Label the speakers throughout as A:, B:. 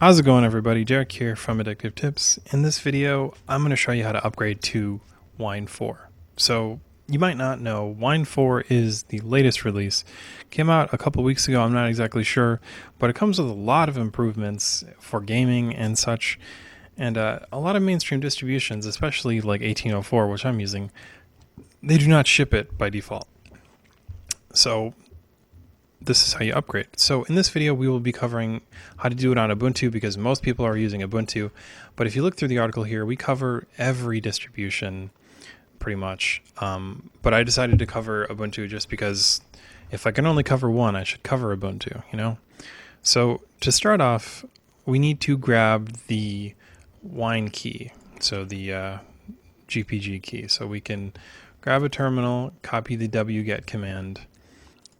A: How's it going, everybody? Derek here from Addictive Tips. In this video, I'm going to show you how to upgrade to Wine 4. So you might not know, Wine 4 is the latest release. Came out a couple weeks ago, I'm not exactly sure, but it comes with a lot of improvements for gaming and such, and a lot of mainstream distributions, especially like 1804, which I'm using, they do not ship it by default. So this is how you upgrade. So in this video, we will be covering how to do it on Ubuntu because most people are using Ubuntu. But if you look through the article here, we cover every distribution pretty much. But I decided to cover Ubuntu just because if I can only cover one, I should cover Ubuntu, you know? So to start off, we need to grab the Wine key. So the GPG key. So we can grab a terminal, copy the wget command,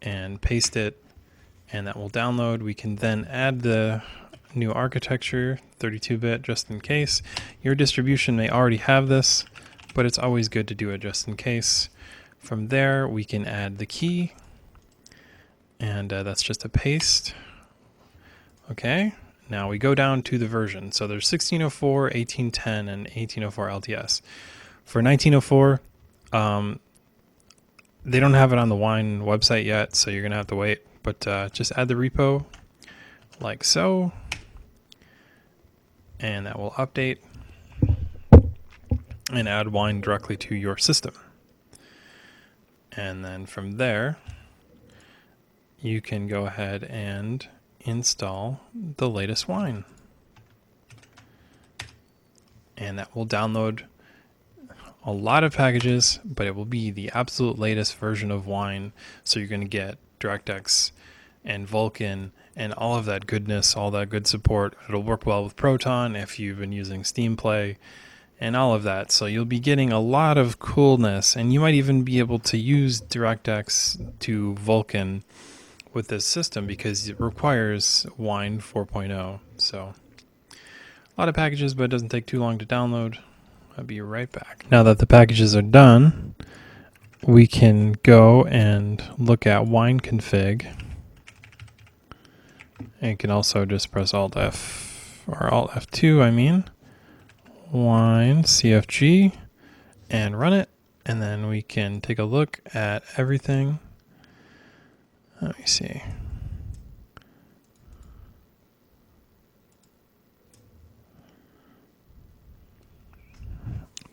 A: and paste it, and that will download. We can then add the new architecture, 32-bit, just in case. Your distribution may already have this, but it's always good to do it just in case. From there, we can add the key, and that's just a paste. Okay, now we go down to the version. So there's 1604, 1810, and 1804 LTS. For 1904, they don't have it on the Wine website yet, so you're going to have to wait. But just add the repo like so, and that will update and add Wine directly to your system. And then from there, you can go ahead and install the latest Wine. And that will download a lot of packages, but it will be the absolute latest version of Wine. So you're going to get DirectX and Vulkan and all of that goodness, all that good support. It'll work well with Proton if you've been using Steam Play and all of that. So you'll be getting a lot of coolness, and you might even be able to use DirectX to Vulkan with this system because it requires Wine 4.0. So a lot of packages, but it doesn't take too long to download. I'll be right back. Now that the packages are done, we can go and look at Wine config. And you can also just press Alt F, or Alt F2, I mean, Wine CFG, and run it. And then we can take a look at everything. Let me see.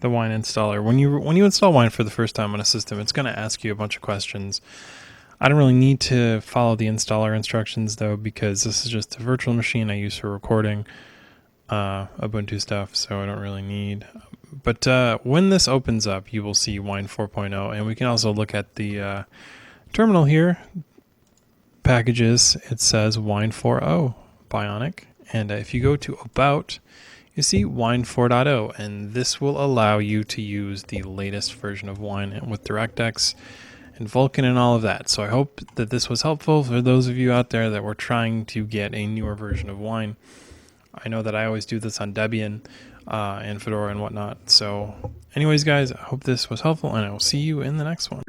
A: The Wine installer. When you install Wine for the first time on a system, it's going to ask you a bunch of questions. I don't really need to follow the installer instructions though, because this is just a virtual machine I use for recording Ubuntu stuff, so I don't really need. But when this opens up, you will see Wine 4.0, and we can also look at the terminal here. Packages, it says Wine 4.0 Bionic, and if you go to About, you see Wine 4.0, and this will allow you to use the latest version of Wine with DirectX and Vulkan and all of that. So I hope that this was helpful for those of you out there that were trying to get a newer version of Wine. I know that I always do this on Debian and Fedora and whatnot. So anyways, guys, I hope this was helpful, and I will see you in the next one.